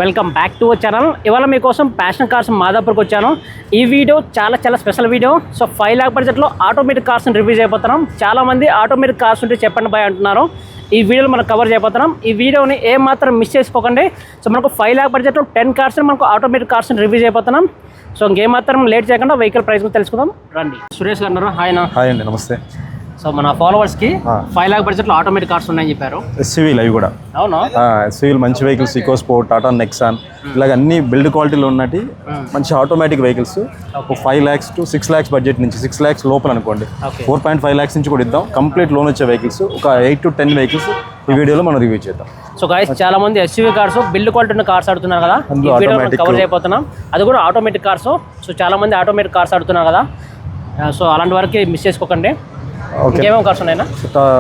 Welcome back to our channel. ఇవాళ మీకోసం passion cars మాదాపూర్కి వచ్చాను. ఈ వీడియో చాలా స్పెషల్ వీడియో. సో 5 lakh బడ్జెట్లో ఆటోమేటిక్ కార్స్ని రివ్యూ చేయబోతున్నాం. చాలామంది ఆటోమేటిక్ కార్స్ ఉంటే చెప్పండి బాయ్ అంటున్నారు. ఈ వీడియోలో మనం కవర్ చేయబోతున్నాం. ఈ వీడియోని ఏమాత్రం మిస్ చేసుకోకండి. సో మనకు 5 lakh బడ్జెట్లో 10 కార్స్ని మనకు ఆటోమేటిక్ కార్స్ని రివ్యూ చేయబోతున్నాం. సో ఇంకేమాత్రం లేట్ చేయకుండా వెహికల్ ప్రైస్ గురించి తెలుసుకుందాం రండి. సురేష్ గారు హాయ్ అండి. నమస్తే. సో మన ఫాలోవర్స్కి 5 lakh బడ్జెట్లో ఆటోమేటిక్ కార్స్ ఉన్నాయని చెప్పారు. ఎస్యూవీలు అవి కూడా అవునా? ఎస్యూవీలు మంచి vehicles, EcoSport, Tata Nexon ఇలాగ అన్ని బిల్డ్ క్వాలిటీలో ఉన్నట్టు మంచి automatic vehicles 5 lakhs to 6 lakhs budget నుంచి 6 lakhs లోపల అనుకోండి 4.5 lakhs నుంచి కూడా ఇద్దాం. కంప్లీట్ లోన్ వచ్చే వెహికల్స్ ఒక 8 to 10 వెహికల్స్ ఈ వీడియోలో మనం రివ్యూ చేద్దాం. సో గైస్ చాలా మంది ఎస్యూవీ కార్స్ బిల్డ్ క్వాలిటీ ఉన్న కార్స్ అడుగుతున్నారు కదా, కవర్ చేయబోతున్నాం. అది కూడా ఆటోమేటిక్ కార్స్. సో చాలా మంది ఆటోమేటిక్ కార్స్ అడుగుతున్నారు కదా, సో అలాంటి వరకు మిస్ చేసుకోకండి. ఇంకేమేమి కార్స్ ఉన్నాయినా?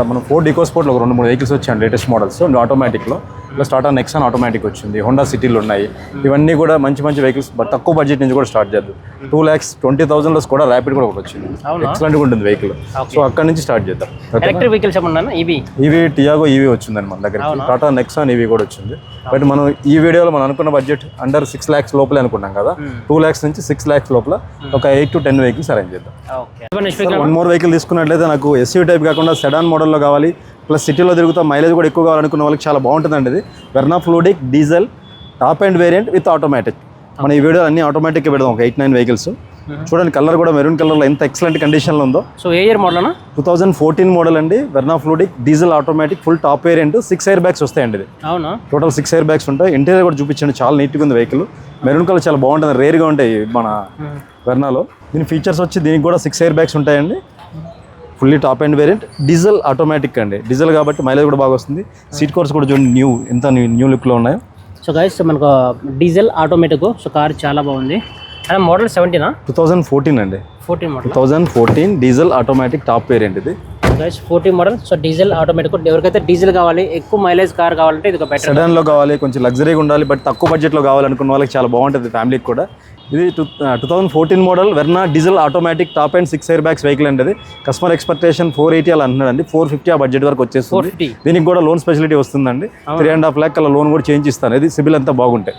మనం ఫోర్డ్ ఈకో స్పోర్ట్లో 2-3 వెహికల్స్ వచ్చాయి లేటెస్ట్ మోడల్స్ ఆటోమేటిక్లో. ప్లస్ టాటా నెక్సాన్ ఆటోమేటిక్ వచ్చింది, హోండా సిటీలు ఉన్నాయి. ఇవన్నీ కూడా మంచి వెహికల్స్ తక్కువ బడ్జెట్ నుంచి కూడా స్టార్ట్ చేద్దాం. 2,20,000 కూడా ర్యాపిడ్ కూడా ఒకటి వచ్చింది, ఎక్సలెంట్ ఉంటుంది వెహికల్. సో అక్కడ నుంచి స్టార్ట్ చేద్దాం. ఎలక్ట్రిక్ వెహికల్స్ ఏమన్నా? ఈవీ టియాగో ఈవీ వచ్చిందని మన దగ్గర. టాటా నెక్సాన్ ఈవీ కూడా వచ్చింది. బట్ మనం ఈ వీడియోలో మనం అనుకున్న బడ్జెట్ అండర్ 6 lakhs లోపలే అనుకున్నాం కదా. 2 lakhs నుంచి 6 lakhs లోపల ఒక 8 to 10 వెహికల్స్ అరేంజ్ చేద్దాం. 1 more వెహికల్ తీసుకున్నట్లయితే నాకు ఎస్యూవీ టైప్ కాకుండా సెడాన్ మోడల్లో కావాలి, ప్లస్ సిటీలో తిరుగుతా మైలేజ్ కూడా ఎక్కువ కావాలనుకున్న వాళ్ళకి చాలా బాగుంటుందండి. ఇది Verna fluidic diesel top and variant with automatic. మనం ఈ వీడియో అన్ని ఆటోమేటిక్ పెడదాం. ఒక 8-9 వెహికల్స్ చూడండి. కలర్ కూడా మెరూన్ కలర్లో ఎంత ఎక్సలెంట్ కండిషన్లో ఉందో. సో ఏ ఇయర్ మోడల్? 2014 మోడల్ అండి. Verna fluidic diesel automatic full top variant. 6 air bags వస్తాయండి. ఇది అవునా? టోటల్ 6 air bags ఉంటాయి. ఇంటీరియర్ కూడా చూపించండి, చాలా నీట్గా ఉంది వెహికల్. మెరూన్ కలర్ చాలా బాగుంటుంది, రేర్గా ఉంటాయి మన వెర్నాలో. దీని ఫీచర్స్ వచ్చి దీనికి కూడా 6 air bags ఉంటాయండి. Fully top and variant diesel automatic అండి. డీజిల్ కాబట్టి మైలేజ్ కూడా బాగా వస్తుంది. సీట్ కవర్స్ కూడా చూడండి న్యూ, ఎంత న్యూ లుక్లో ఉన్నాయో. సో గైస్ మనకు డీజిల్ ఆటోమేటిక్. సో కార్ చాలా బాగుంది. అదే మోడల్ 17 2014 అండి. 14 model. 2014 diesel automatic top variant ఇది. Guys 14 model. So diesel automatic. ఎవరికైతే డీజిల్ కావాలి, ఎక్కువ మైలేజ్ కార్ కావాలంటే ఇది ఒక బెటర్. సెడాన్లో కావాలి, కొంచెం లగ్జరీగా ఉండాలి, బట్ తక్కువ బడ్జెట్లో కావాలనుకున్న వాళ్ళకి చాలా బాగుంటుంది ఫ్యామిలీకి కూడా. ఇది 2014 model Verna diesel automatic top and 6 air bags vehicle అండి. అది కస్టమర్ ఎక్స్పెక్టేషన్ 480 అలా అంటున్నాడండి. 450 ఆ బడ్జెట్ వరకు వచ్చేస్తుంది. దీనికి కూడా లోన్ ఫెసిలిటీ వస్తుందండి. 3.5 lakh అలా లోన్ కూడా చేంజ్ ఇస్తాను. ఇది సిబిల్ అంతా బాగుంటాయి.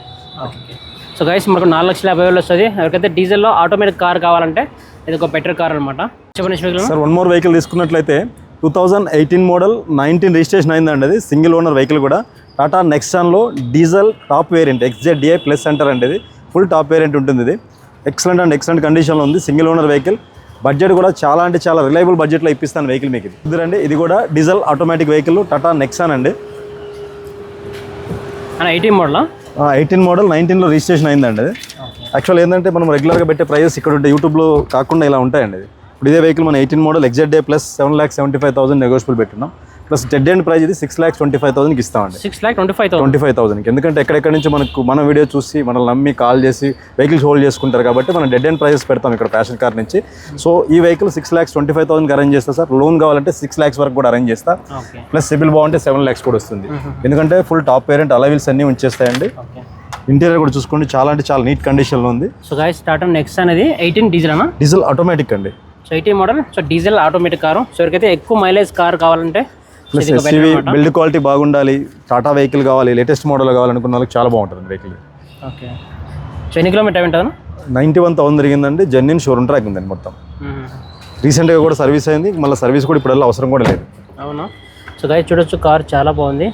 సో గైస్ మనకు 4,50,000 వస్తుంది. ఎవరికైతే డీజిల్లో ఆటోమేటిక్ కార్ కావాలంటే ఇది ఒక బెటర్ కార్ అనమాట. చెప్పండి సార్. 1 more వెహికల్ తీసుకున్నట్లయితే 2018 మోడల్ 19 రిజిస్ట్రేషన్ అయిందండి. అది సింగిల్ ఓనర్ వెహికల్ కూడా. టాటా నెక్సాన్లో diesel top variant XZDI plus centre అండి. ఇది ఫుల్ టాప్ వేరియంట్ ఉంటుంది. ఇది ఎక్సలెంట్ కండిషన్లో ఉంది. Single owner vehicle. బడ్జెట్ కూడా చాలా రిలయబుల్ బడ్జెట్లో ఇప్పిస్తాను వెహికల్ మీకు. ఇదిరండి, ఇది కూడా diesel automatic vehicle Tata Nexon అండి. 18 మోడల్ 18 మోడల్ 19లో రిజిస్ట్రేషన్ అయిందండి. అది యాక్చువల్ ఏంటంటే మనం రెగ్యులర్గా పెట్టే ప్రైజెస్ ఇక్కడ ఉంటాయి, యూట్యూబ్లో కాకుండా ఇలా ఉంటాయండి. ఇది ఇప్పుడు ఇదే వెహికల్ మన 18 మోడల్ XZDI ప్లస్ 7,75,000 నెగోషియబుల్ పెట్టున్నాం. ప్లస్ డెడ్ ఎండ్ ప్రైజ్ ఇది 6,25,000కి ఇస్తామండి. 6,25,000. ఎందుకంటే ఎక్కడెక్కడ నుంచి మన వీడియో చూసి మనల్ని నమ్మి కాల్ చేసి వెహికల్స్ హోల్డ్ చేసుకుంటారు కాబట్టి మనం డెడ్ ఎండ్ ప్రైజెస్ పెడతాం ఇక్కడ ప్యాషన్ కార్ నుంచి. సో ఈ వెహికల్ 6,25,000కి అరేంజ్ చేస్తా సార్. లోన్ కావాలంటే 6 lakhs వరకు కూడా అరేంజ్ చేస్తా. ప్లస్ సిబిల్ బాగుంటే 7 lakhs కూడా వస్తుంది. ఎందుకంటే ఫుల్ టాప్ వేరియంట్ అలవిల్స్ అన్నీ ఉంచేస్తాయండి. ఇంటీరియర్ కూడా చూసుకోండి, చాలా నీట్ కండిషన్లో ఉంది. సో గైస్ టాటా నెక్సాన్ అనేది 18 డీజిల్ ఆటోమేటిక్ అండి. So 18 model. So diesel automatic car. So ఎవరికైతే ఎక్కువ మైలేజ్ కార్ కావాలంటే ప్లస్ ఎస్యూవీ బిల్డ్ క్వాలిటీ బాగుండాలి, టాటా వెహికల్ కావాలి, లేటెస్ట్ మోడల్ కావాలనుకున్న వాళ్ళకి చాలా బాగుంటుంది వెహికల్. ఓకే. సో ఎన్ని కిలోమీటర్ ఉంటుంది? 91,000 తిరిగిందండి. జెన్యున్ షోరూమ్ ట్రాక్ ఉందండి మొత్తం. రీసెంట్గా కూడా సర్వీస్ అయింది. మళ్ళీ సర్వీస్ కూడా ఇప్పుడు అవసరం కూడా లేదు. అవునా? సో గైస్ చూడొచ్చు, కార్ చాలా బాగుంది.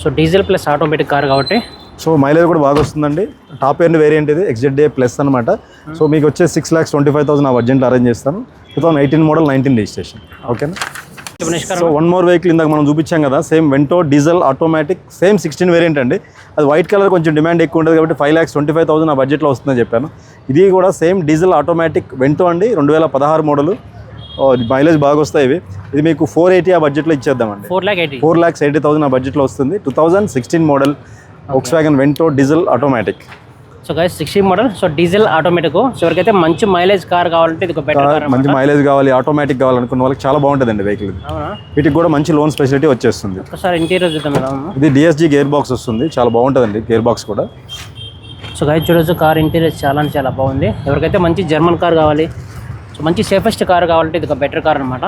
So diesel plus automatic car కాబట్టి సో మైలేజ్ కూడా బాగా వస్తుందండి. టాప్ ఎండ్ వేరియంట్ ఇది XZDI ప్లస్ అనమాట. సో మీకు వచ్చే 6,25,000 ఆ బడ్జెట్లో అరేంజ్ చేస్తాను. 2018 మోడల్ 19 రిజిస్ట్రేషన్. ఓకేనా? సో 1 more వెహికల్ ఇందాక మనం చూపించాం కదా, same Vento diesel automatic same 16 variant అండి. అది వైట్ కలర్ కొంచెం డిమాండ్ ఎక్కువ ఉంటుంది కాబట్టి 5,25,000 ఆ బడ్జెట్లో వస్తుందని చెప్పాను. ఇది కూడా సేమ్ డీజిల్ ఆటోమేటిక్ వెంటో అండి. 2016 మోడల్. మైలేజ్ బాగా వస్తాయి ఇవి. ఇది మీకు 480 ఆ బడ్జెట్లో ఇచ్చేద్దామండి. 4,80,000 ఆ బడ్జెట్లో వస్తుంది. 2016 model Volkswagen Vento diesel automatic. So guys 60 model. So diesel automatic. So ఎవరికైతే మంచి మైలేజ్ కార్ కావాలంటే ఇది ఒక బెటర్ కార్. మంచి మైలేజ్ కావాలి, ఆటోమేటిక్ కావాలనుకున్న వాళ్ళకి చాలా బాగుంటుందండి వెహికల్. వీటికి కూడా మంచి లోన్ ఫెసిలిటీ వచ్చేస్తుంది. ఒకసారి ఇంటీరియర్ చూద్దాం మేడం. ఇది DSG గేర్ బాక్స్ వస్తుంది, చాలా బాగుంటుందండి గేర్ బాక్స్ కూడా. సో గైస్ చూడొచ్చు, కార్ ఇంటీరియర్ చాలా బాగుంది. ఎవరికైతే మంచి జర్మన్ కార్ కావాలి, సో మంచి సేఫెస్ట్ కార్ కావాలంటే ఇది ఒక బెటర్ కార్ అనమాట.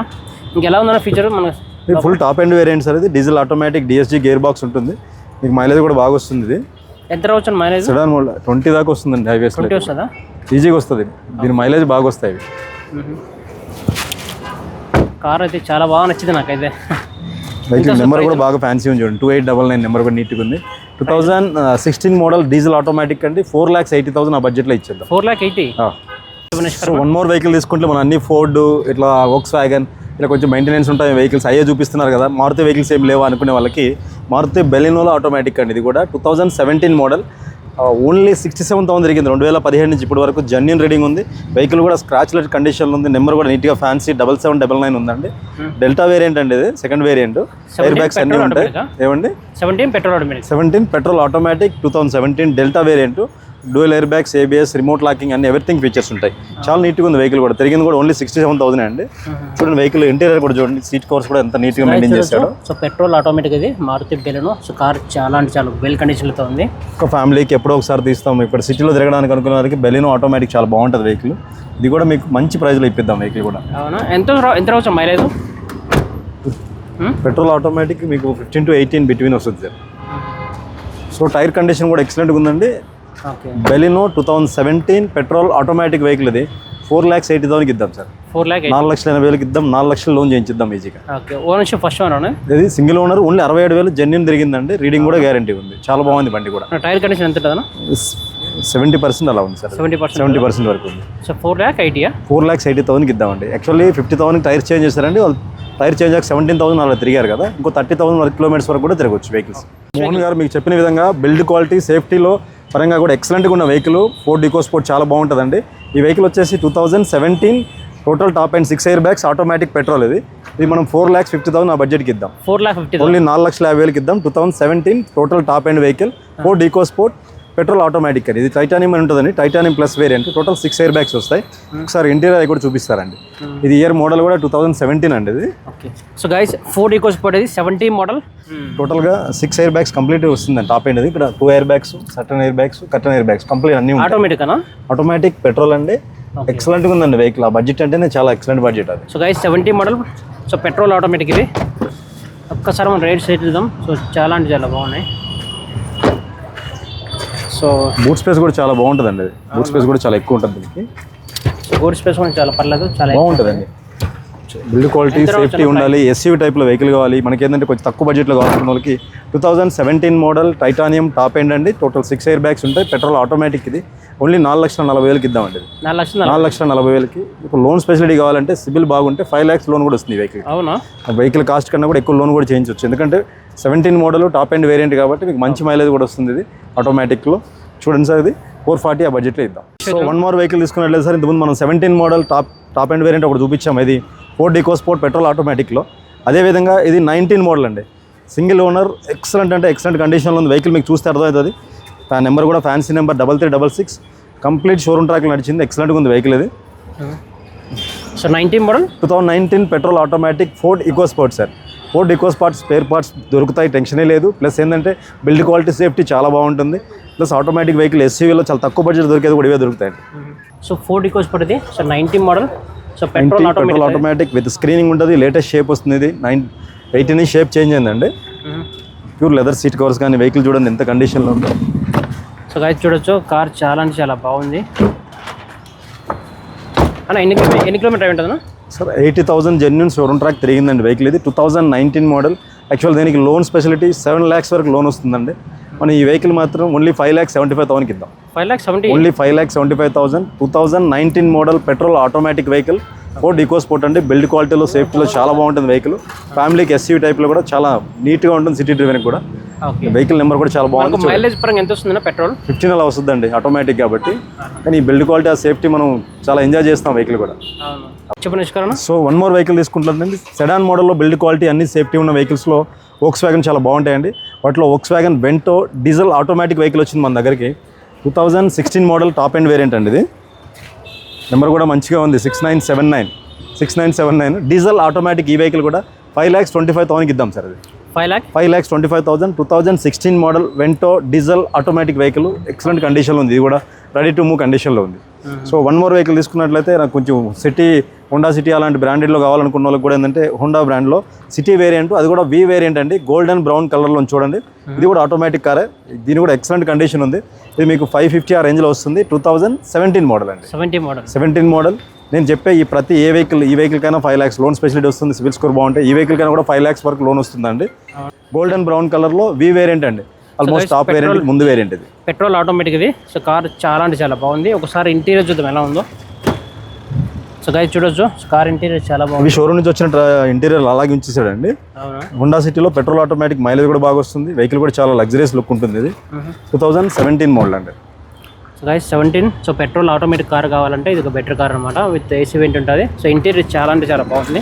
ఇంకెలా ఉందన్న ఫీచర్ మనకు full top end variant sir. ఇది diesel automatic DSG gear box ఉంటుంది. మీకు మైలేజ్ కూడా బాగా వస్తుంది. ఇది ఎంత రావచ్చు మైలేజ్? సెడాన్ మోడల్ 20 దాకా వస్తుందండి హైవేస్. 20 వస్తుందా? ఈజీగా వస్తుంది, దీని మైలేజ్ బాగా వస్తాయి. కార్ అయితే చాలా బాగా నచ్చింది నాకైతే. వెహికల్ నెంబర్ కూడా బాగా ఫ్యాన్సీ ఉంది చూడండి, 2899 నెంబర్ కూడా నీట్గా ఉంది. 2016 మోడల్ డీజిల్ ఆటోమేటిక్ అండి. 4,80,000 ఆ బడ్జెట్లో ఇచ్చేద్దాం. 4,80,000. సో వన్ మోర్ వెహికల్ తీసుకుంటే మనం అన్ని ఫోర్డ్ ఇట్లా వోక్స్ వ్యాగన్ ఇలా కొంచెం మెయింటెనెన్స్ ఉంటాయి వెహికల్స్ అయ్యే చూపిస్తున్నారు కదా. మారుతి వెహికల్స్ ఏం లేవా అనుకునే వాళ్ళకి మారుతి బెలినోలో ఆటోమేటిక్ అండి. ఇది కూడా 2017 మోడల్, ఓన్లీ 67,000 తిరిగింది 2017 నుంచి ఇప్పటి వరకు. జెన్యూన్ రీడింగ్ ఉంది, వెహికల్ కూడా స్క్రాచ్ లెట్ కండిషన్లో ఉంది. నెంబర్ కూడా నీట్గా ఫ్యాన్సీ 7799 ఉందండి. డెల్టా వేరియంట్ అండి, ఇది సెకండ్ వేరియంట్. ఎయిర్ బ్యాగ్స్ అన్నీ ఉంటాయి. ఏమండి 17 petrol automatic. 17 petrol automatic 2017 delta variant. Dual air bags, ABS, remote locking అన్ని ఎవ్రీథింగ్ ఫీచర్స్ ఉంటాయి. చాలా నీట్గా ఉంది వెహికల్ కూడా. తిరిగింది కూడా ఓన్లీ 67,000 అండి. చూడండి వెహికల్ ఇంటీరియర్ కూడా చూడండి, సీట్ కవర్స్ కూడా ఎంత నీట్గా మెయింటైన్ చేశాడు. సో పెట్రోల్ ఆటోమేటిక్ ఇది మారుతి బెలెనో. సో కార్ చాలా అంటే చాలా వెల్ కండిషన్లో ఉంది. ఒక ఫ్యామిలీకి ఎప్పుడో ఒకసారి తీస్తాం, ఇక్కడ సిటీలో తిరగడానికి అనుకునే వారికి బెలినో ఆటోమేటిక్ చాలా బాగుంటుంది వెహికల్. ఇది కూడా మీకు మంచి ప్రైస్లో ఇప్పిద్దాం వెహికల్ కూడా. అవునా? ఎంత రావచ్చు మైలేజ్? పెట్రోల్ ఆటోమేటిక్ మీకు 15 to 18 బిట్వీన్ వస్తుంది సార్. సో టైర్ కండిషన్ కూడా ఎక్సలెంట్గా ఉందండి. బెలినో 2017 పెట్రోల్ ఆటోమేటిక్ వెహికల్ ఇది. 4,80,000 ఇద్దాం సార్. 4,80,000 ఇద్దాం. 4 లక్షలు లోన్ చేయించిద్దాం ఈజీగా. Ownership first owner? ఇది సింగిల్ ఓనర్, ఓన్లీ 67,000 జెన్యూన్ తిరిగిందండి. రీడింగ్ కూడా గ్యారంటీ ఉంది, చాలా బాగుంది బండి కూడా. టైర్ కండిషన్ ఎంత ఉంటుందా? 70% అలా ఉంది సార్. 70% వరకు ఉంది. సో 4,80,000. 4,80,000 ఇద్దామండి. యాక్చువల్లీ 50,000 టైర్ చేంజ్ చేస్తారండి వాళ్ళు. టైర్ చేంజ్ అయ్యాక 17,000 అలా తిరిగారు కదా, ఇంకో 30,000 కిలోమీటర్స్ వరకు కూడా తిరగవచ్చు వెహికల్స్. మోహన్ గారు మీకు చెప్పిన విధంగా బిల్డ్ క్వాలిటీ, సేఫ్టీలో పరంగా కూడా ఎక్సలెంట్గా ఉన్న వెహికల్. ఫోర్డ్ ఈకోస్పోర్ట్ చాలా బాగుంటుందండి. ఈ వెహికల్ వచ్చేసి 2017 total top and 6 air bags automatic petrol. ఇది మనం 4,50,000 ఆ బడ్జెట్కి ఇద్దాం. 4,50,000 ఓన్లీ 4,50,000 ఇద్దాం. 2017 total top and vehicle, Ford EcoSport petrol automatic అని. ఇది టైటానియం అని ఉంటుందండి, titanium plus variant. Total 6 air bags వస్తాయి. ఒకసారి ఇంటీరియర్ కూడా చూపిస్తారండి. ఇది ఇయర్ మోడల్ కూడా 2017 అండి ఇది. Okay. So guys Ford EcoSport ఇది 17 మోడల్. టోటల్గా 6 ఎయిర్ బ్యాగ్స్ కంప్లీట్ వస్తుందండి టాప్ అండ్. ఇక్కడ 2 ఎయిర్ బ్యాగ్స్, సటన్ air bags, curtain air bags complete అన్ని ఆటోమేటిక్ అనా? ఆటోమేటిక్ పెట్రోల్ అండి. ఎక్సలెంట్గా ఉందండి వెహికల్. ఆ బడ్జెట్ అంటేనే చాలా ఎక్సలెంట్ బడ్జెట్ అది. So guys 17 model, so petrol automatic ఇది. ఒక్కసారి మనం రైడ్ సైడ్ ఇద్దాం. సో చాలా అంటే చాలా బాగున్నాయి. సో బూట్ స్పేస్ కూడా చాలా బాగుంటుందండి. బూట్ స్పేస్ కూడా చాలా ఎక్కువ ఉంటుంది దీనికి. సో బూట్ స్పేస్ కూడా చాలా పర్లేదు, చాలా బాగుంటుందండి. బిల్డ్ క్వాలిటీ, సేఫ్టీ ఉండాలి. ఎస్యూవీ టైప్లో వెహికల్ కావాలి మనకి. ఏంటంటే కొంచెం తక్కువ బడ్జెట్లో కావాల్సిన వాళ్ళకి 2017 మోడల్ టైటానియం టాప్ ఎండ్ అండి. టోటల్ 6 ఎయిర్ బ్యాగ్స్ ఉంటాయి. పెట్రోల్ ఆటోమేటిక్ ఇది. ఓన్లీ 4,40,000 ఇద్దామండి. 4,40,000. ఇప్పుడు లోన్ ఫెసిలిటీ కావాలంటే సిబిల్ బాగుంటే 5 lakhs లోన్ కూడా వస్తుంది వెహికల్. అవునా? వెహికల్ కాస్ట్ కన్నా కూడా ఎక్కువ లోన్ కూడా చేయించవచ్చు. ఎందుకంటే 17 మోడల్ టాప్ ఎండ్ వేరియంట్ కాబట్టి మీకు మంచి మైలేజ్ కూడా వస్తుంది ఇది ఆటోమేటిక్లో. చూడండి సార్, ఇది 440 ఆ బడ్జెట్లో ఇద్దాం. సో వన్ మోర్ వెహికల్ తీసుకున్నట్లేదు సార్. ఇంతకుముందు మనం 17 మోడల్ టాప్ ఎండ్ వేరియంట్ ఒకటి చూపించాము. ఇది ఫోర్డ్ ఈకోస్పోర్ట్ పెట్రోల్ ఆటోమేటిక్లో. అదేవిధంగా ఇది 19 మోడల్ అండి. సింగిల్ ఓనర్, ఎక్సలెంట్ అంటే ఎక్సలెంట్ కండిషన్లో ఉంది వెహికల్. మీకు చూస్తే అర్థమవుతుంది. నెంబర్ కూడా ఫ్యాన్సీ నెంబర్ 3366. కంప్లీట్ షోరూమ్ ట్రాక్లో నడిచింది. ఎక్సలెంట్గా ఉంది వెహికల్ ఇది. So 19 model 2019 petrol automatic Ford EcoSport sir. Ford EcoSport spare parts దొరుకుతాయి, టెన్షనే లేదు. ప్లస్ ఏంటంటే బిల్డ్ క్వాలిటీ, సేఫ్టీ చాలా బాగుంటుంది. ప్లస్ ఆటోమేటిక్ వెహికల్ ఎస్యూవీలో చాలా తక్కువ బడ్జెట్ దొరికేది కూడా ఇవే దొరుకుతాయండి. సో ఫోర్డ్ ఈకోస్పోర్ట్ ఇది. So 19 model. So petrol automatic with screening ఉంటుంది. లేటెస్ట్ షేప్ వస్తుంది. ఇది 18 షేప్ చేంజ్ అయిందండి. ప్యూర్ లెదర్ సీట్ కవర్స్ కానీ వెహికల్ చూడండి ఎంత కండిషన్లో ఉందో. సో గైస్ చూడొచ్చు, కార్ చాలా అంటే చాలా బాగుంది అన్న. ఎన్ని కిలోమీటర్ ఉంటుందన్నా సార్? 80,000 జెన్యూన్ షోరూమ్ ట్రాక్ తిరిగిందండి వెహికల్ ఇది. 2019 మోడల్. యాక్చువల్ దీనికి లోన్ స్పెషాలిటీ 7 lakhs వరకు లోన్ వస్తుందండి. మనం ఈ వెహికల్ మాత్రం ఓన్లీ 5,75,000 ఇద్దాం. 5,70,000 only 5,75,000. 2019 model petrol automatic vehicle. Ford EcoSport అండి. బిల్డ్ క్వాలిటీలో, సేఫ్టీలో చాలా బాగుంటుంది వెహికల్. ఫ్యామిలీకి ఎస్యూవీ టైప్లో కూడా చాలా నీట్గా ఉంటుంది. సిటీ డ్రైవెన్ కూడా. వెహికల్ నెంబర్ కూడా చాలా బాగుంది. మైలేజ్ పరంగా ఎంత వస్తుందన్న పెట్రోల్? 15 అలా వస్తుందండి ఆటోమేటిక్ కాబట్టి. కానీ ఈ బిల్డ్ క్వాలిటీ, ఆ సేఫ్టీ మనం చాలా ఎంజాయ్ చేస్తాం వెహికల్ కూడా. చెప్పండి. సో వన్ మోర్ వెహికల్ తీసుకుంటుందండి. సెడాన్ మోడల్లో బిల్డ్ క్వాలిటీ అన్ని సేఫ్టీ ఉన్న వెహికల్స్లో వోక్స్ వ్యాగన్ చాలా బాగుంటాయండి. వాటిలో Volkswagen Vento diesel automatic vehicle వచ్చింది మన దగ్గరికి. 2016 మోడల్ టాప్ ఎండ్ వేరియంట్ అండి ఇది. నెంబర్ కూడా మంచిగా ఉంది, 6979 డీజిల్ ఆటోమేటిక్. ఈ వెహికల్ కూడా 5,25,000 ఇద్దాం సార్. అది 5,25,000 2016 model Vento diesel automatic vehicle excellent కండిషన్లో ఉంది. ఇది కూడా రెడీ టు మూవ్ కండిషన్లో ఉంది. సో వన్ మోర్ వెహికల్ తీసుకున్నట్లయితే నాకు కొంచెం సిటీ హోండా సిటీ అలాంటి బ్రాండెడ్లో కావాలనుకున్న వాళ్ళకి కూడా ఏంటంటే హోండా బ్రాండ్లో సిటీ వేరియంట్, అది కూడా వి వేరియంట్ అండి, గోల్డెన్ బ్రౌన్ కలర్లో చూడండి. ఇది కూడా ఆటోమేటిక్ కారే, దీని కూడా ఎక్సలెంట్ కండిషన్ ఉంది. ఇది మీకు 550 ఆ రేంజ్లో వస్తుంది. 2017 మోడల్ అండి. 17 మోడల్. నేను చెప్పే ఈ ప్రతి ఈ వెహికల్ కైనా 5 lakhs లోన్ ఫెసిలిటీ వస్తుంది. సివిల్ స్కోర్ బాగుంటే ఈ వెహికల్ కైనా కూడా 5 lakhs వరకు లోన్ వస్తుందండి. గోల్డెన్ బ్రౌన్ కలర్లో వి వేరియంట్ అండి, ఆల్మోస్ట్ టాప్ వేరియంట్, ముందు వేరియంట్ ఇది. పెట్రోల్ ఆటోమేటిక్ ఇది. సో కార్ చాలా అంటే చాలా బాగుంది. ఒకసారి ఇంటీరియర్ చూద్దాం ఎలా ఉందో. సో గైస్ చూడొచ్చు, కార్ ఇంటీరియర్ చాలా బాగుంది. షోరూమ్ నుంచి వచ్చిన ఇంటీరియర్ అలాగే ఉంచేసాడండి. హోండా సిటీలో పెట్రోల్ ఆటోమేటిక్ మైలేజ్ కూడా బాగా వస్తుంది. వెహికల్ కూడా చాలా లగ్జరీస్ లుక్ ఉంటుంది. ఇది 2017 మోడల్ అండి. So guys 17. So petrol automatic car కావాలంటే ఇది ఒక బెటర్ కార్ అనమాట, విత్ ఏసీ వెంట్ ఉంటుంది. సో ఇంటీరియర్ చాలా అంటే చాలా బాగుంది.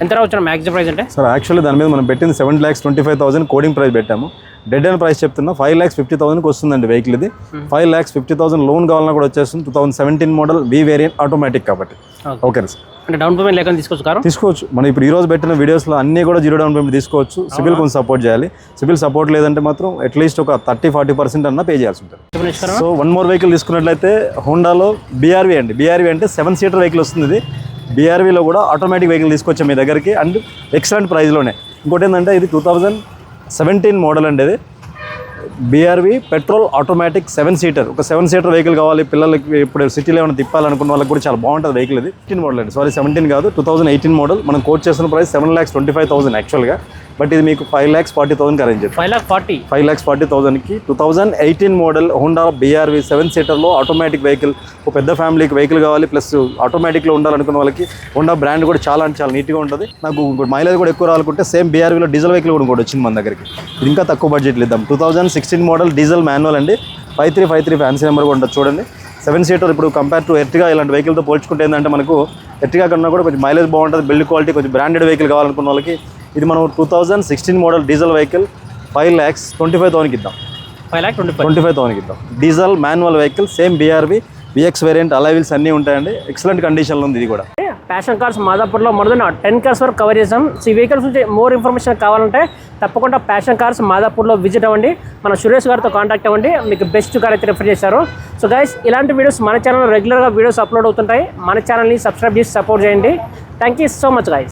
ఎంత రావచ్చు మ్యాక్సిమం ప్రైస్ అంటే? సార్ యాక్చువల్లీ దాని మీద మనం పెట్టింది 7,25,000 కోడింగ్ ప్రైస్ పెట్టాము. డెడ్ అండ్ ప్రైస్ చెప్తున్నా 5,50,000కి వస్తుందండి వెహికల్. ఇది 5,50,000 లోన్ కావాలన్నా కూడా వచ్చేస్తుంది. 2017 మోడల్ వి వేరియంట్ ఆటోమేటిక్ కాబట్టి. Okay sir. అంటే డౌన్ పేమెంట్ లేకుండా తీసుకోవచ్చు కారు? తీసుకోవచ్చు. మనం ఇప్పుడు ఈ రోజు పెట్టిన వీడియోస్లో అన్నీ కూడా 0 డౌన్ పేమెంట్ తీసుకోవచ్చు. సిబిల్ కొంచెం సపోర్ట్ చేయాలి. సిబిల్ సపోర్ట్ లేదంటే మాత్రం అట్లీస్ట్ ఒక 30-40% అన్నా పే చేయాల్సి ఉంటుంది. సో వన్ మోర్ వెహికల్ తీసుకున్నట్లయితే హోండాలో బీఆర్వీ అండి. బీఆర్వీ అంటే 7 సీటర్ వెహికల్ వస్తుంది. ఇది బీఆర్వీలో కూడా ఆటోమేటిక్ వెహికల్ తీసుకొచ్చాం మీ దగ్గరికి, అండ్ ఎక్సలెంట్ ప్రైస్లోనే. ఇంకోటి ఏంటంటే ఇది 2017 మోడల్ అండి. ఇది బీఆర్వీ పెట్రోల్ ఆటోమేటిక్ 7 సీటర్. ఒక 7 సీటర్ వెహికల్ కావాలి పిల్లలకి, ఇప్పుడు సిటీలో ఏమైనా తిప్పాలనుకున్న వాళ్ళకి కూడా చాలా బాగుంటుంది వెహికల్. ఇది 18 మోడల్ అండి, సారీ 17 కాదు, 2018 మోడల్. మనం కోట్ చేస్తున్న ప్రైస్ 7,25,000 యాక్చువల్గా, బట్ ఇది మీకు 5,40,000కి అరేంజ్ చేస్తాం. 5,40,000కి 2018 మోడల్ హోండా బీఆర్వీ 7 సీటర్లో ఆటోమేటిక్ వెహికల్. ఒక పెద్ద ఫ్యామిలీకి వెహికల్ కావాలి, ప్లస్ ఆటోమేటిక్లో ఉండాలనుకున్న వాళ్ళకి హోండా బ్రాండ్ కూడా చాలా అంటే చాలా నీట్గా ఉంటుంది. నాకు మైలేజ్ కూడా ఎక్కువ రావాలనుకుంటే సేమ్ బీఆర్వీలో డీజిల్ వెహికల్ కూడా ఇంకోటి వచ్చింది మన దగ్గరికి. ఇది ఇంకా తక్కువ బడ్జెట్లో ఇద్దాం. 2016 మోడల్ డీజిల్ మాన్యువల్ అండి. 5353 ఫ్యాన్సీ నెంబర్ కూడా ఉంటుంది చూడండి. 7 సీటర్. ఇప్పుడు కంపేర్ టు ఎర్టిగా ఇలాంటి వెహికల్తో పోల్చుకుంటే ఏంటంటే మనకు ఎర్టిగా కన్నా కూడా కొంచెం మైలేజ్ బాగుంటుంది, బిల్డ్ క్వాలిటీ, కొంచెం బ్రాండెడ్ వెహికల్ కావాలనుకున్న వాళ్ళకి ఇది మనం 2016 మోడల్ డీజిల్ వెహికల్ 5,25,000కి ఇద్దాం. 5,25,000కి ఇద్దాం. Diesel manual vehicle, same BRV VX variant, అలా వీల్స్ అన్నీ ఉంటాయండి. ఎక్సలెంట్ కండిషన్లో ఉంది ఇది కూడా. ప్యాషన్ కార్స్ మాదాపూర్లో మోర్ దెన్ 10 కార్స్ వరకు కవర్ చేసాం. సో ఈ వెహికల్స్ నుంచి మోర్ ఇన్ఫర్మేషన్ కావాలంటే తప్పకుండా ప్యాషన్ కార్స్ మాదాపూర్లో విజిట్ అవ్వండి. మన సురేష్ గారితో కాంటాక్ట్ అవ్వండి, మీకు బెస్ట్ కార్ అయితే రిఫర్ చేశారు. సో గైస్ ఇలాంటి వీడియోస్ మన ఛానల్లో రెగ్యులర్గా వీడియోస్ అప్లోడ్ అవుతుంటాయి. మన ఛానల్ని సబ్స్క్రైబ్ చేసి సపోర్ట్ చేయండి. Thank you so much guys.